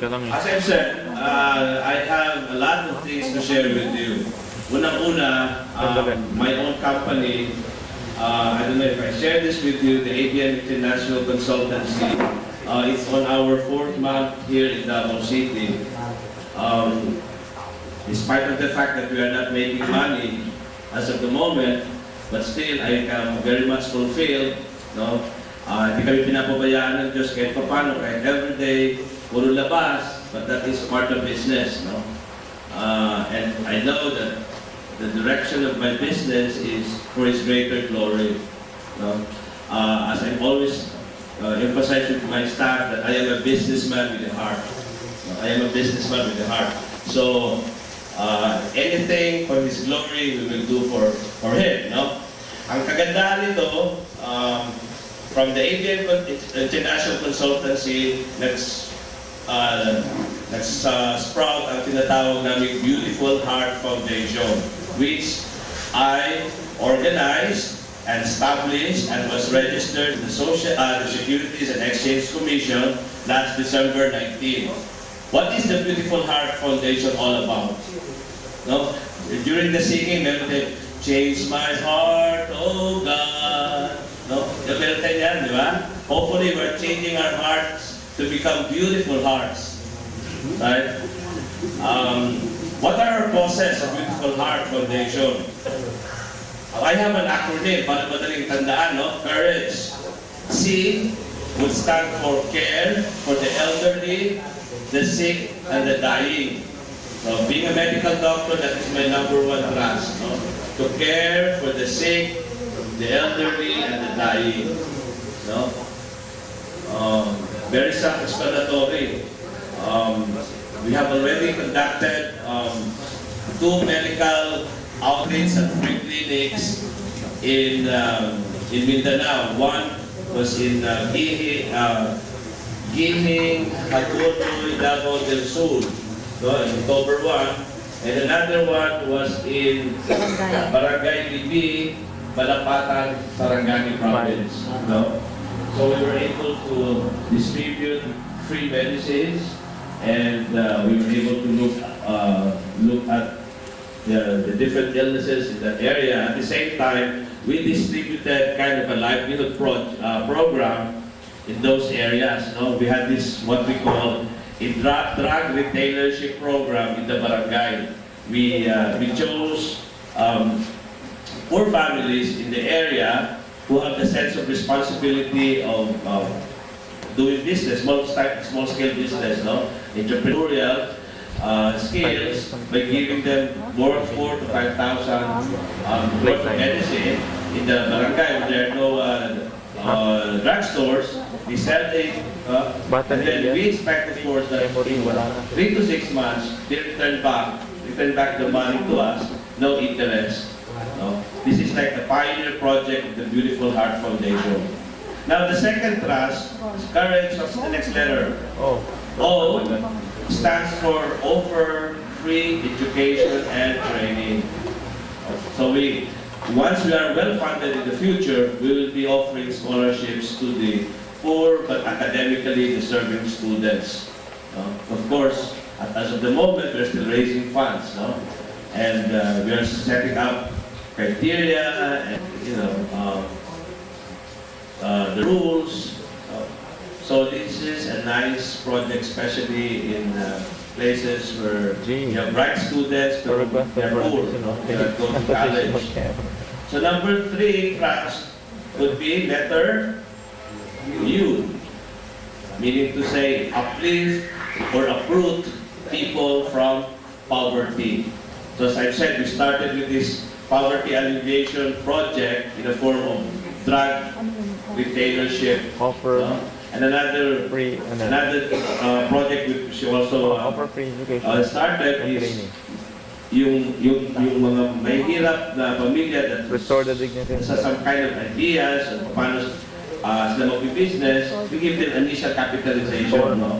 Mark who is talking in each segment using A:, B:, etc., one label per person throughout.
A: As I've said, I have a lot of things to share with you. Unang-una, my own company, I don't know if I shared this with you, the ABM International Consultancy. It's on our 4th month here in Davao City. Despite of the fact that we are not making money as of the moment, but still I am very much fulfilled. No? Hindi kami pinapabayaan ng Diyos kahit paano, kahit everyday, puro labas, but that is part of business. No? And I know that the direction of my business is for His greater glory. No? As I'm always emphasize with my staff that I am a businessman with a heart. I am a businessman with a heart. So, anything for His glory, we will do for Him. No? Ang kagandahan nito, from the ABM International Consultancy, let's sprout ang tinatawag namin Beautiful Heart Foundation, which I organized and established and was registered in the Securities and Exchange Commission last December 19. What is the Beautiful Heart Foundation all about? No? During the singing, meron din, change my heart, oh God. No? Meron tayo yan, di ba? Hopefully, we're changing our hearts to become beautiful hearts. Right? What are our causes of Beautiful Heart Foundation? I have an acronym para madaling tandaan, no? Courage. C would stand for care for the elderly, the sick, and the dying. So, being a medical doctor, that is my #1 trust. No? To care for the sick, the elderly, and the dying. No? Very self-explanatory. We have already conducted 2 medical outreach at free clinics in Mindanao. One was in Gihing, Hagonoy, Davao del Sur, no, in October 1. And another one was in Barangay Libi, Balapatan, Sarangani Province. No? So we were able to distribute free medicines, and we were able to look at the different illnesses in that area. At the same time, we distributed kind of a livelihood program in those areas. No? We had this, what we call a drug retailership program in the barangay. We chose poor families in the area who have the sense of responsibility of doing business, small-scale business, no? Entrepreneurial skills, by giving them worth 4,000 to 5,000 worth of medicine in the barangay. There are no drugstores. We sell it, and then we expect, of course, that in 3 to 6 months, they return back the money to us, no interest. No? This is like the pioneer project of the Beautiful Heart Foundation. Now, the second trust, courage, what's the next letter? O stands for offer free education and training. So once we are well funded in the future, we will be offering scholarships to the poor but academically deserving students. Of course, as of the moment, we're still raising funds, no? And we are setting up criteria and the rules. So this is a nice project, especially in places where you have bright students but they're poor, they go to college. So number 3 trust would be letter U, meaning to say uplift or uproot people from poverty. So as I've said, we started with this poverty alleviation project in the form of drug retailership. And another project which also started is yung mga may hirap na pamilya that sa some kind of ideas and paano sila mag-business, we give them initial capitalization, no?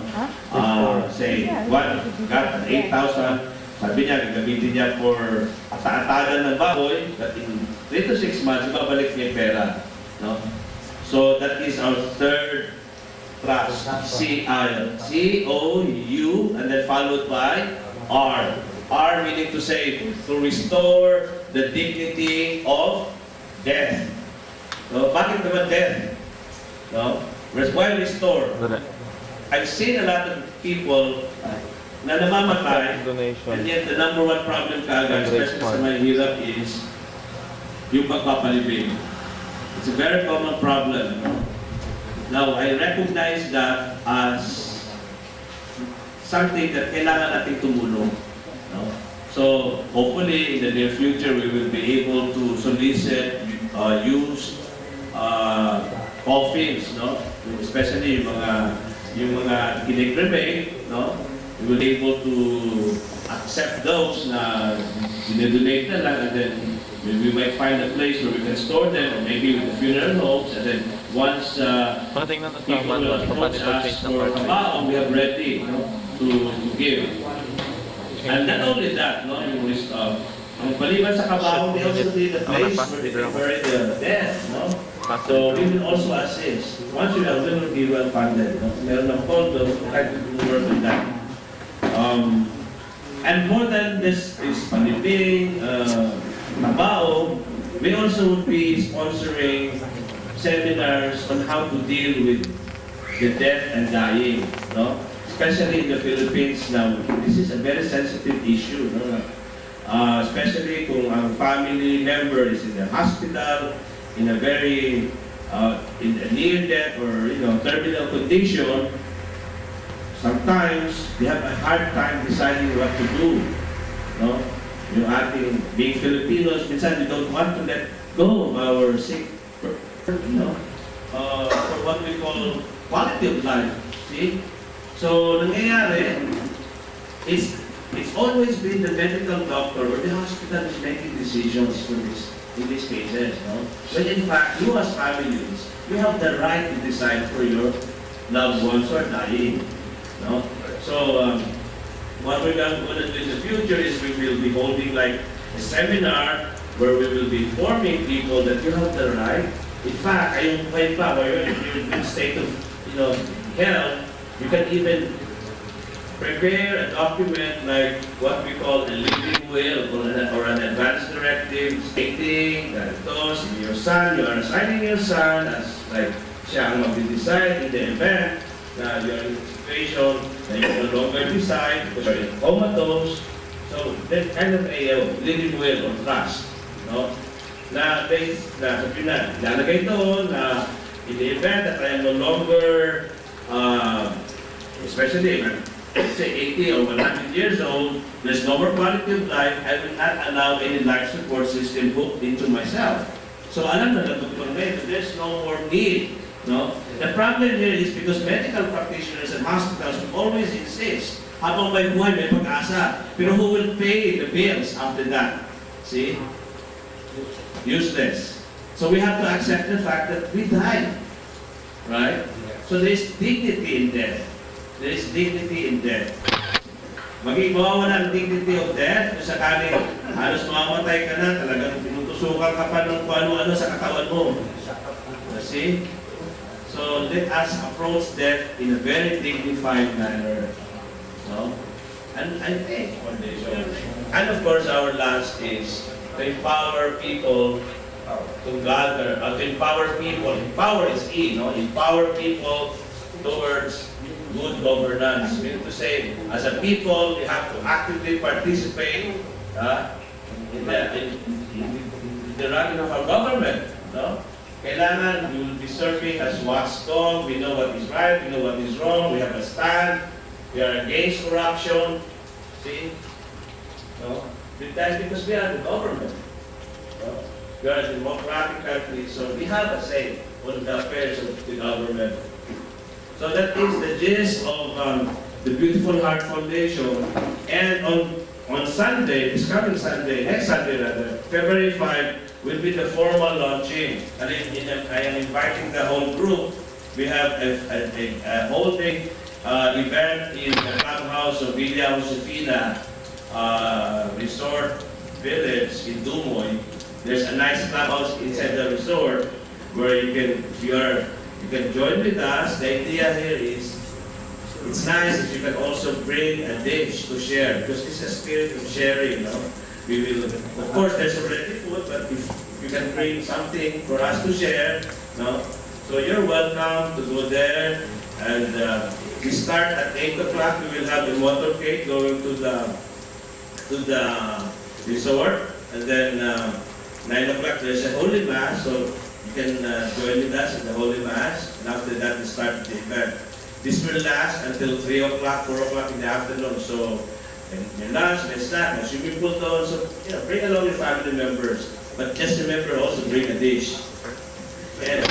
A: Say, one got 8,000, sabi niya, gagamitin niya for ata-atagan ng baboy, that in 3 to 6 months, ibabalik niya yung pera, no? So that is our third trust, C-O-U followed by R. R meaning to say, to restore the dignity of death. So, bakit naman death? No? Why restore? I've seen a lot of people na namamatay, and yet the number one problem kaagad, especially sa mahirap, is yung pagpapalibing. It's a very common problem. Now, I recognize that as something that kailangan natin tumulong. No? So, hopefully, in the near future, we will be able to solicit, use coffins, no? Especially yung mga kinikremate, no? We will be able to accept those na dinedonate na lang, and then we might find a place where we can store them, or maybe with the funeral homes, and then once people will approach us for kabaong, we have ready, no, to give. And not only that, no, yung ang paliban sa kabaong, they also need a place where they can bury the dead, no? So we will also assist. Once you have will be well funded, no? Meron ng condo, try to work with that. And more than this is palibing, kabaong, we also would be sponsoring seminars on how to deal with the death and dying, no? Especially in the Philippines now, this is a very sensitive issue, no? Especially kung ang family member is in the hospital, in a very in a near death or terminal condition. Sometimes they have a hard time deciding what to do. No, yung ating being Filipinos, minsan we don't want to let go of our sick, for what we call quality of life. See, so nangyayari is it's always been the medical doctor or the hospital is making decisions for this. In these cases, no? But in fact, you as families, you have the right to decide for your loved ones who are dying, no? So, what we're going to do in the future is we will be holding like a seminar where we will be informing people that you have the right. In fact, ayun pa, where you're in good state of, health, you can even prepare a document like what we call a living will or an advance directive stating that those your son, you are assigning your son as like siya ang mag-decide in the event na you're in a situation that you no longer decide because you're comatose. So that kind of a living will or trust, no? Na based na sabi na lalagay doon na in the event that I am no longer especially say 80 or 100 years old, there's no more quality of life, I will not allow any life support system hooked into myself. So alam na doktor ngayon, there's no more need. No? The problem here is because medical practitioners and hospitals will always insist, habang may buhay, may pag-asa. Pero who will pay the bills after that? See? Useless. So we have to accept the fact that we die. Right? So there's dignity in death. There is dignity in death. Maging mawawala ang dignity of death, kung sakaling halos mamamatay ka na, talagang pinutusukan ka pa ng kung ano-ano sa katawan mo. See? So let us approach death in a very dignified manner. No? And I think, and of course our last is to empower people to gather, to empower people. Empower is E, no? Empower people towards good governance. Meaning to say, as a people, we have to actively participate in the running of our government. No? Kailangan, we will be serving as watchdog. We know what is right, we know what is wrong, we have a stand, we are against corruption. See? No? Because we are the government. No? We are a democratic country, so we have a say on the affairs of the government. So that is the gist of the Beautiful Heart Foundation. And on Sunday, this coming Sunday, next Sunday rather, February 5, will be the formal launching. And I am inviting the whole group. We have a holding event in the clubhouse of Villa Josefina Resort Village in Dumoy. There's a nice clubhouse inside the resort where you can join with us. The idea here is it's nice if you can also bring a dish to share, because it's a spirit of sharing, We will, of course, there's already food, but if you can bring something for us to share, So you're welcome to go there, and we start at 8 o'clock. We will have the motorcade going to the resort, and then 9 o'clock there's a Holy Mass, so you can join with us in the Holy Mass, and after that we start the event. This will last until 3 o'clock, 4 o'clock in the afternoon, so may lunch, may snack, may swimming pool doon, so bring along your family members, but just remember also bring a dish. And